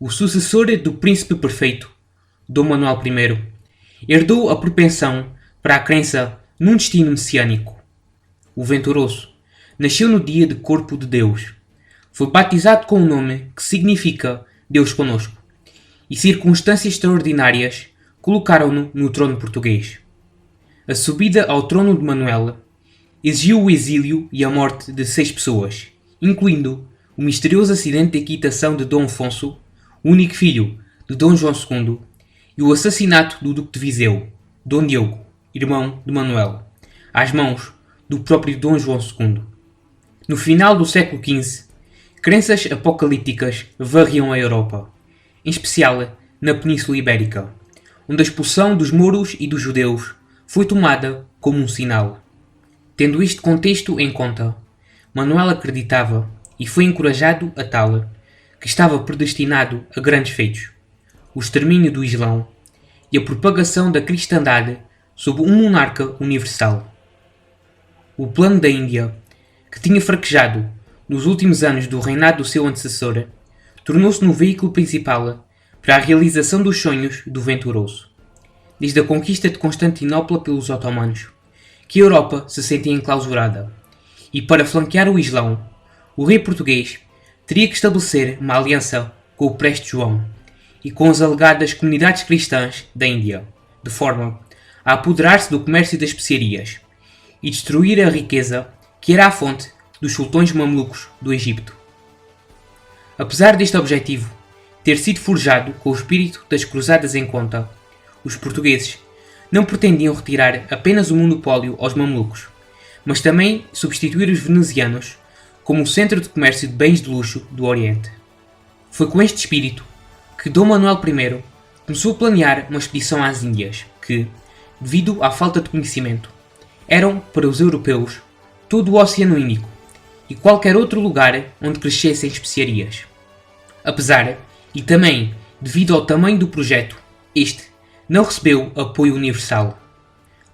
o sucessor do príncipe perfeito, Dom Manuel I, herdou a propensão para a crença num destino messiânico. O Venturoso nasceu no dia de Corpo de Deus. Foi batizado com um nome que significa Deus conosco, e circunstâncias extraordinárias colocaram-no no trono português. A subida ao trono de Manuel exigiu o exílio e a morte de 6 pessoas, incluindo o misterioso acidente de equitação de Dom Afonso, o único filho de Dom João II, e o assassinato do Duque de Viseu, Dom Diogo, irmão de Manuel, às mãos do próprio Dom João II. No final do século XV, crenças apocalípticas varriam a Europa, em especial na Península Ibérica, onde a expulsão dos mouros e dos judeus foi tomada como um sinal. Tendo este contexto em conta, Manuel acreditava, e foi encorajado a tal, que estava predestinado a grandes feitos: o extermínio do Islão e a propagação da cristandade sob um monarca universal. O plano da Índia, que tinha fraquejado nos últimos anos do reinado do seu antecessor, tornou-se no veículo principal para a realização dos sonhos do Venturoso. Desde a conquista de Constantinopla pelos otomanos, que a Europa se sentia enclausurada, e para flanquear o Islão, o rei português teria que estabelecer uma aliança com o Preste João e com as alegadas comunidades cristãs da Índia, de forma a apoderar-se do comércio das especiarias e destruir a riqueza que era a fonte dos sultões mamelucos do Egito. Apesar deste objetivo ter sido forjado com o espírito das cruzadas em conta, os portugueses não pretendiam retirar apenas o monopólio aos mamelucos, mas também substituir os venezianos como o centro de comércio de bens de luxo do Oriente. Foi com este espírito que Dom Manuel I começou a planear uma expedição às Índias que, devido à falta de conhecimento, eram, para os europeus, todo o Oceano Índico e qualquer outro lugar onde crescessem especiarias. Apesar, e também devido ao tamanho do projeto, este não recebeu apoio universal.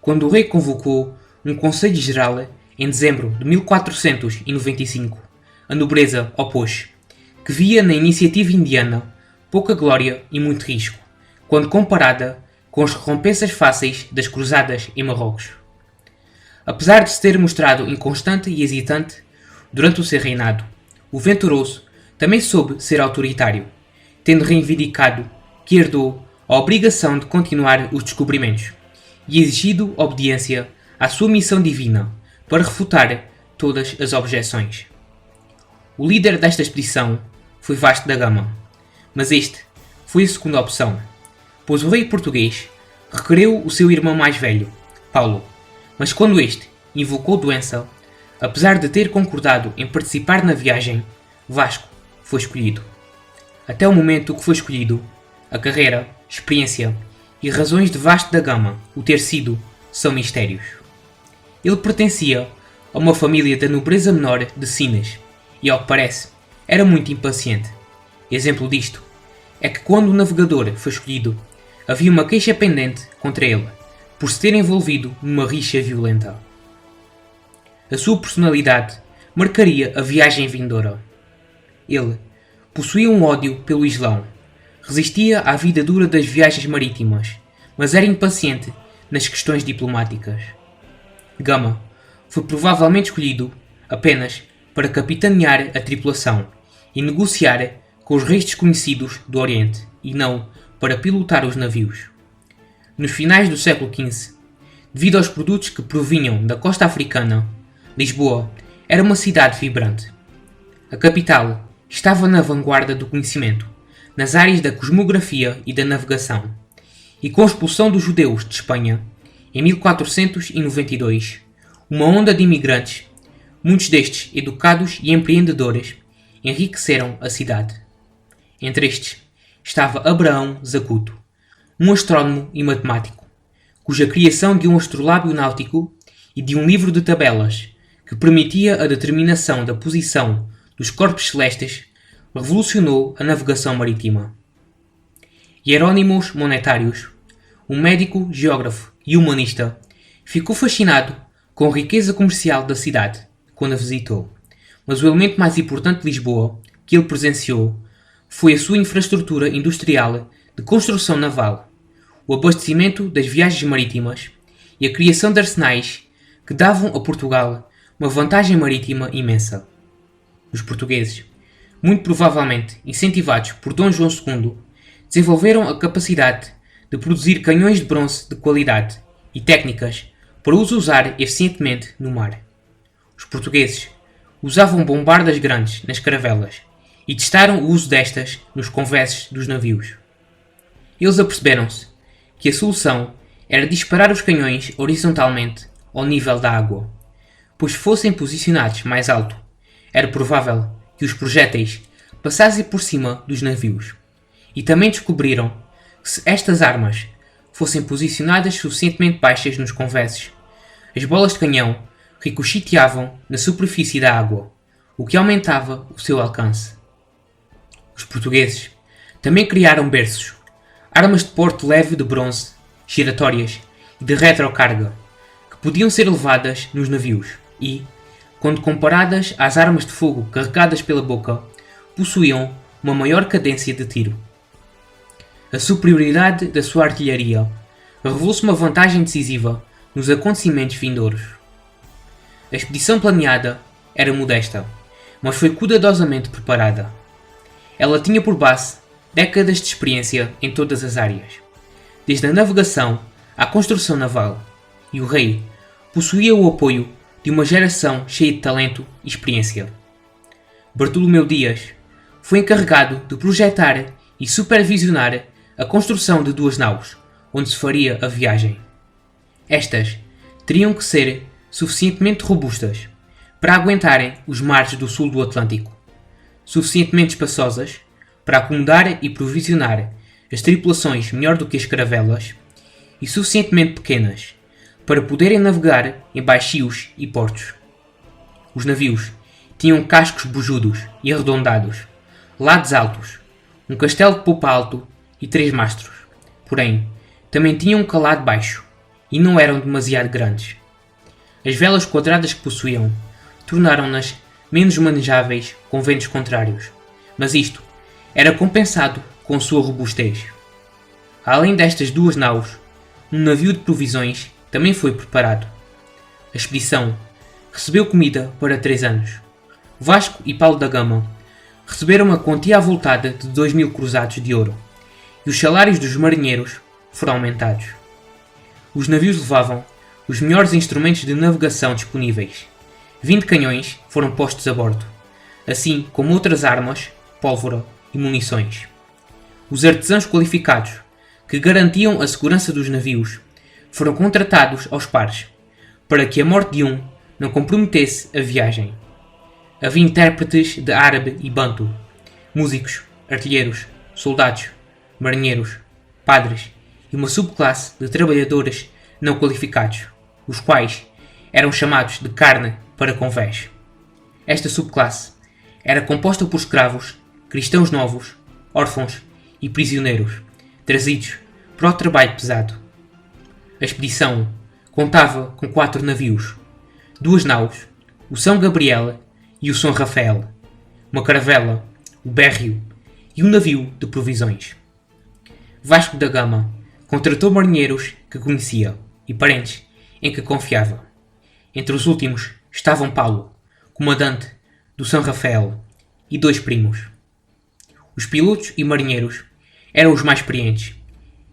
Quando o rei convocou um Conselho Geral em dezembro de 1495, a nobreza opôs, que via na iniciativa indiana pouca glória e muito risco, quando comparada com as recompensas fáceis das cruzadas em Marrocos. Apesar de se ter mostrado inconstante e hesitante durante o seu reinado, o Venturoso também soube ser autoritário, tendo reivindicado que herdou a obrigação de continuar os descobrimentos e exigido obediência à sua missão divina para refutar todas as objeções. O líder desta expedição foi Vasco da Gama, mas este foi a segunda opção, pois o rei português requereu o seu irmão mais velho, Paulo, mas quando este invocou doença, apesar de ter concordado em participar na viagem, Vasco foi escolhido. Até o momento que foi escolhido, a carreira, experiência e razões de Vasco da Gama o ter sido são mistérios. Ele pertencia a uma família da nobreza menor de Sines e, ao que parece, era muito impaciente. Exemplo disto é que quando o navegador foi escolhido, havia uma queixa pendente contra ele por se ter envolvido numa rixa violenta. A sua personalidade marcaria a viagem vindoura. Ele possuía um ódio pelo Islão, resistia à vida dura das viagens marítimas, mas era impaciente nas questões diplomáticas. Gama foi provavelmente escolhido apenas para capitanear a tripulação e negociar com os reis desconhecidos do Oriente e não para pilotar os navios. Nos finais do século XV, devido aos produtos que provinham da costa africana, Lisboa era uma cidade vibrante. A capital estava na vanguarda do conhecimento, nas áreas da cosmografia e da navegação, e com a expulsão dos judeus de Espanha, em 1492, uma onda de imigrantes, muitos destes educados e empreendedores, enriqueceram a cidade. Entre estes estava Abraão Zacuto, um astrónomo e matemático, cuja criação de um astrolábio náutico e de um livro de tabelas que permitia a determinação da posição dos corpos celestes revolucionou a navegação marítima. Hieronymus Monetarius, um médico, geógrafo e humanista, ficou fascinado com a riqueza comercial da cidade quando a visitou, mas o elemento mais importante de Lisboa que ele presenciou foi a sua infraestrutura industrial de construção naval, o abastecimento das viagens marítimas e a criação de arsenais que davam a Portugal uma vantagem marítima imensa. Os portugueses, muito provavelmente incentivados por Dom João II, desenvolveram a capacidade de produzir canhões de bronze de qualidade e técnicas para os usar eficientemente no mar. Os portugueses usavam bombardas grandes nas caravelas e testaram o uso destas nos conveses dos navios. Eles aperceberam-se que a solução era disparar os canhões horizontalmente ao nível da água, pois se fossem posicionados mais alto, era provável que os projéteis passassem por cima dos navios. E também descobriram que se estas armas fossem posicionadas suficientemente baixas nos conveses, as bolas de canhão ricocheteavam na superfície da água, o que aumentava o seu alcance. Os portugueses também criaram berços, armas de porte leve de bronze, giratórias e de retrocarga, que podiam ser levadas nos navios e, quando comparadas às armas de fogo carregadas pela boca, possuíam uma maior cadência de tiro. A superioridade da sua artilharia revelou-se uma vantagem decisiva nos acontecimentos vindouros. A expedição planeada era modesta, mas foi cuidadosamente preparada. Ela tinha por base décadas de experiência em todas as áreas, desde a navegação à construção naval, e o rei possuía o apoio de uma geração cheia de talento e experiência. Bartolomeu Dias foi encarregado de projetar e supervisionar a construção de 2 naus, onde se faria a viagem. Estas teriam que ser suficientemente robustas para aguentarem os mares do sul do Atlântico, suficientemente espaçosas para acomodar e provisionar as tripulações melhor do que as caravelas e suficientemente pequenas para poderem navegar em baixios e portos. Os navios tinham cascos bujudos e arredondados, lados altos, um castelo de popa alto e 3 mastros, porém também tinham um calado baixo e não eram demasiado grandes. As velas quadradas que possuíam tornaram-nas menos manejáveis com ventos contrários, mas isto era compensado com sua robustez. Além destas 2 naus, um navio de provisões também foi preparado. A expedição recebeu comida para 3 anos. Vasco e Paulo da Gama receberam uma quantia avultada de 2.000 cruzados de ouro, e os salários dos marinheiros foram aumentados. Os navios levavam os melhores instrumentos de navegação disponíveis. 20 canhões foram postos a bordo, assim como outras armas, pólvora e munições. Os artesãos qualificados, que garantiam a segurança dos navios, foram contratados aos pares, para que a morte de um não comprometesse a viagem. Havia intérpretes de árabe e banto, músicos, artilheiros, soldados, marinheiros, padres e uma subclasse de trabalhadores não qualificados, os quais eram chamados de carne para convés. Esta subclasse era composta por escravos, cristãos novos, órfãos e prisioneiros, trazidos para o trabalho pesado. A expedição contava com 4 navios, 2 naus, o São Gabriel e o São Rafael, uma caravela, o Bérrio e um navio de provisões. Vasco da Gama contratou marinheiros que conhecia e parentes em que confiava. Entre os últimos estavam Paulo, comandante do São Rafael, e 2 primos. Os pilotos e marinheiros eram os mais experientes.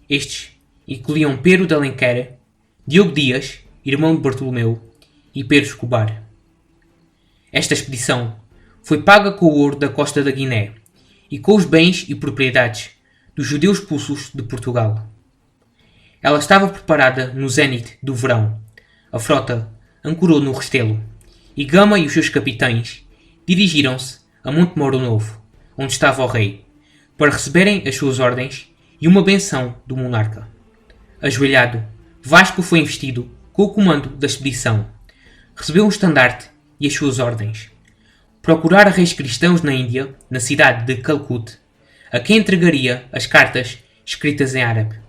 Estes incluíam Pero de Alenquer, Diogo Dias, irmão de Bartolomeu, e Pedro Escobar. Esta expedição foi paga com o ouro da costa da Guiné e com os bens e propriedades dos judeus expulsos de Portugal. Ela estava preparada no zénite do verão. A frota ancorou no Restelo e Gama e os seus capitães dirigiram-se a Monte Moro Novo, onde estava o rei, para receberem as suas ordens e uma benção do monarca. Ajoelhado, Vasco foi investido com o comando da expedição. Recebeu um estandarte e as suas ordens. Procurar reis cristãos na Índia, na cidade de Calcute, a quem entregaria as cartas escritas em árabe.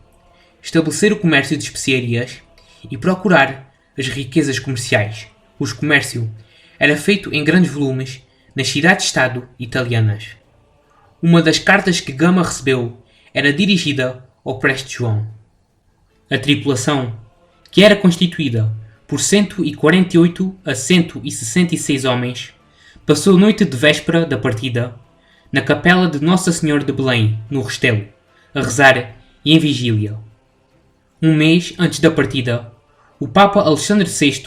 Estabelecer o comércio de especiarias e procurar as riquezas comerciais, cujo comércio era feito em grandes volumes nas cidades-estado italianas. Uma das cartas que Gama recebeu era dirigida ao Preste João. A tripulação, que era constituída por 148 a 166 homens, passou a noite de véspera da partida na capela de Nossa Senhora de Belém, no Restelo, a rezar e em vigília. Um mês antes da partida, o Papa Alexandre VI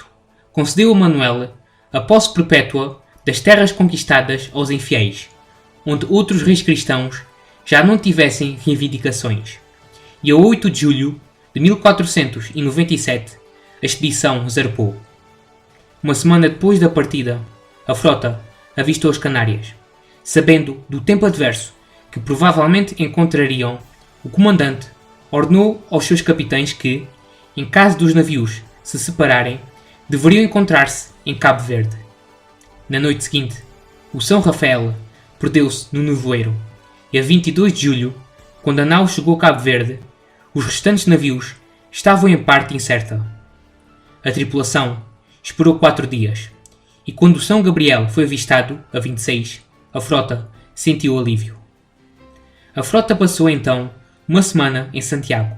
concedeu a Manuel a posse perpétua das terras conquistadas aos infiéis, onde outros reis cristãos já não tivessem reivindicações, e a 8 de julho de 1497 a expedição zarpou. Uma semana depois da partida, a frota avistou as Canárias. Sabendo do tempo adverso que provavelmente encontrariam, o comandante ordenou aos seus capitães que, em caso dos navios se separarem, deveriam encontrar-se em Cabo Verde. Na noite seguinte, o São Rafael perdeu-se no nevoeiro e a 22 de julho, quando a nau chegou a Cabo Verde, os restantes navios estavam em parte incerta. A tripulação esperou 4 dias e quando o São Gabriel foi avistado, a 26, a frota sentiu alívio. A frota passou então uma semana em Santiago,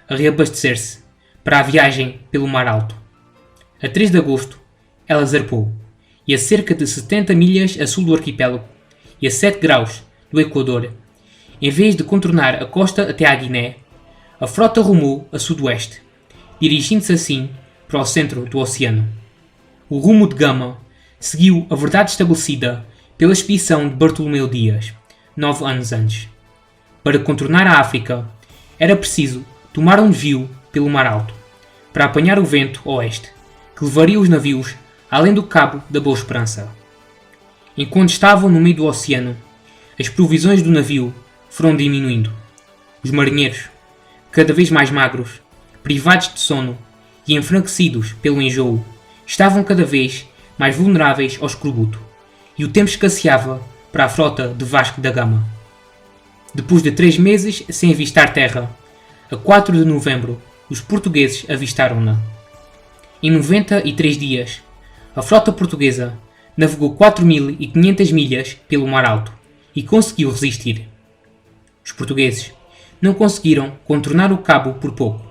a reabastecer-se para a viagem pelo Mar Alto. A 3 de agosto, ela zarpou, e a cerca de 70 milhas a sul do arquipélago e a 7 graus do Equador, em vez de contornar a costa até à Guiné, a frota rumou a sudoeste, dirigindo-se assim para o centro do oceano. O rumo de Gama seguiu a verdade estabelecida pela expedição de Bartolomeu Dias, 9 anos antes. Para contornar a África, era preciso tomar um desvio pelo Mar Alto, para apanhar o vento oeste, que levaria os navios além do Cabo da Boa Esperança. Enquanto estavam no meio do oceano, as provisões do navio foram diminuindo. Os marinheiros, cada vez mais magros, privados de sono e enfraquecidos pelo enjoo, estavam cada vez mais vulneráveis ao escorbuto, e o tempo escasseava para a frota de Vasco da Gama. Depois de 3 meses sem avistar terra, a 4 de novembro, os portugueses avistaram-na. Em 93 dias, a frota portuguesa navegou 4.500 milhas pelo Mar Alto e conseguiu resistir. Os portugueses não conseguiram contornar o cabo por pouco,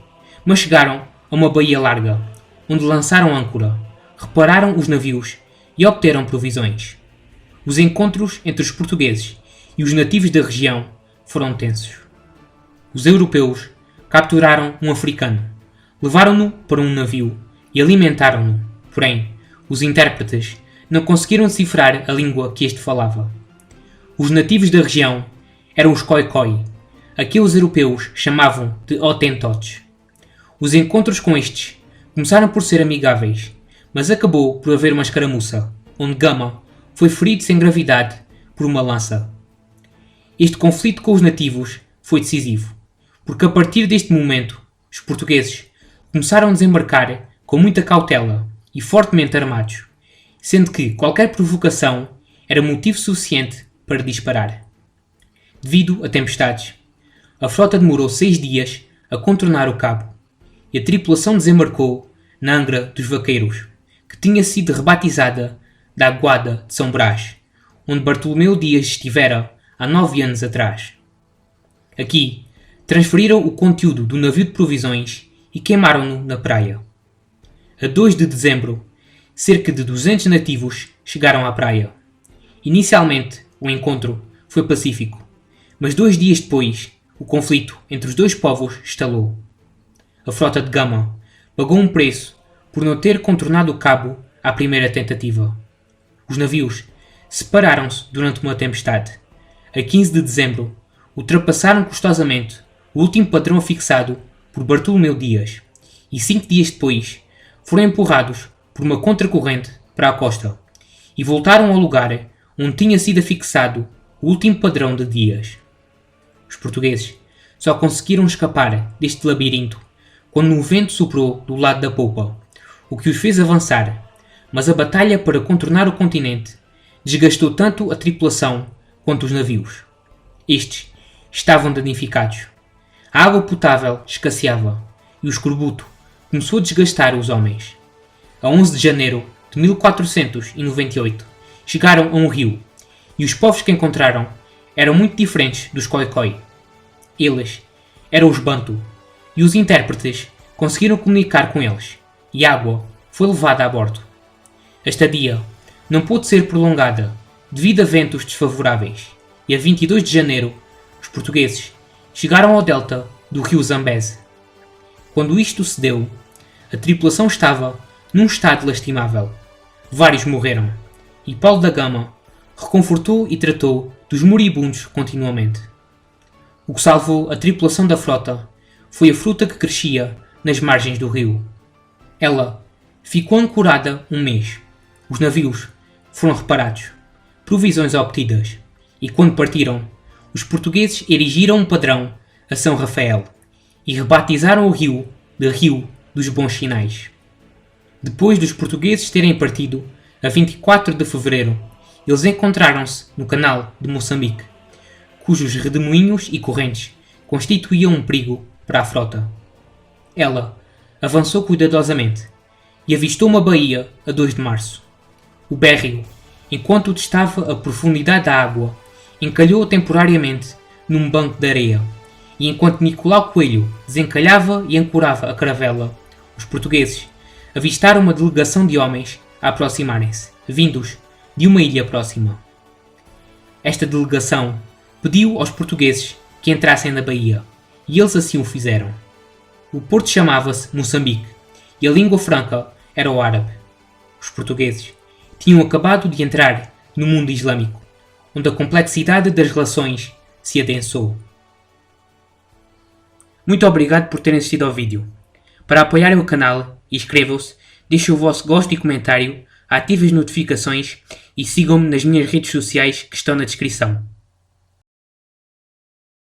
mas chegaram a uma baía larga, onde lançaram âncora, repararam os navios e obteram provisões. Os encontros entre os portugueses e os nativos da região foram tensos. Os europeus capturaram um africano, levaram-no para um navio e alimentaram-no, porém, os intérpretes não conseguiram decifrar a língua que este falava. Os nativos da região eram os Khoikhoi, a que os europeus chamavam de Hottentots. Os encontros com estes começaram por ser amigáveis, mas acabou por haver uma escaramuça, onde Gama foi ferido sem gravidade por uma lança. Este conflito com os nativos foi decisivo, porque a partir deste momento, os portugueses começaram a desembarcar com muita cautela e fortemente armados, sendo que qualquer provocação era motivo suficiente para disparar. Devido a tempestades, a frota demorou 6 dias a contornar o cabo e a tripulação desembarcou na Angra dos Vaqueiros, que tinha sido rebatizada da Aguada de São Brás, onde Bartolomeu Dias estivera há 9 anos atrás. Aqui, transferiram o conteúdo do navio de provisões e queimaram-no na praia. A 2 de dezembro, cerca de 200 nativos chegaram à praia. Inicialmente, o encontro foi pacífico, mas 2 dias depois, o conflito entre os dois povos estalou. A frota de Gama pagou um preço por não ter contornado o cabo à primeira tentativa. Os navios separaram-se durante uma tempestade. A 15 de dezembro, ultrapassaram custosamente o último padrão fixado por Bartolomeu Dias e 5 dias depois foram empurrados por uma contracorrente para a costa e voltaram ao lugar onde tinha sido fixado o último padrão de Dias. Os portugueses só conseguiram escapar deste labirinto quando o vento soprou do lado da popa, o que os fez avançar, mas a batalha para contornar o continente desgastou tanto a tripulação quanto os navios. Estes estavam danificados. A água potável escasseava e o escorbuto começou a desgastar os homens. A 11 de janeiro de 1498 chegaram a um rio e os povos que encontraram eram muito diferentes dos Khoikhoi. Eles eram os Bantu, e os intérpretes conseguiram comunicar com eles, e a água foi levada a bordo. A estadia não pôde ser prolongada devido a ventos desfavoráveis, e a 22 de janeiro os portugueses chegaram ao delta do rio Zambeze. Quando isto sucedeu, a tripulação estava num estado lastimável. Vários morreram, e Paulo da Gama reconfortou e tratou dos moribundos continuamente. O que salvou a tripulação da frota foi a fruta que crescia nas margens do rio. Ela ficou ancorada um mês. Os navios foram reparados, provisões obtidas, e quando partiram, os portugueses erigiram um padrão a São Rafael e rebatizaram o rio de Rio dos Bons Sinais. Depois dos portugueses terem partido, a 24 de fevereiro, eles encontraram-se no canal de Moçambique, cujos redemoinhos e correntes constituíam um perigo para a frota. Ela avançou cuidadosamente e avistou uma baía a 2 de março. O bérreo, enquanto estava a profundidade da água, encalhou temporariamente num banco de areia, e enquanto Nicolau Coelho desencalhava e ancorava a caravela, os portugueses avistaram uma delegação de homens a aproximarem-se, vindos de uma ilha próxima. Esta delegação pediu aos portugueses que entrassem na baía, e eles assim o fizeram. O porto chamava-se Moçambique, e a língua franca era o árabe. Os portugueses tinham acabado de entrar no mundo islâmico, onde a complexidade das relações se adensou. Muito obrigado por terem assistido ao vídeo. Para apoiarem o canal, inscrevam-se, deixem o vosso gosto e comentário, ativem as notificações e sigam-me nas minhas redes sociais que estão na descrição.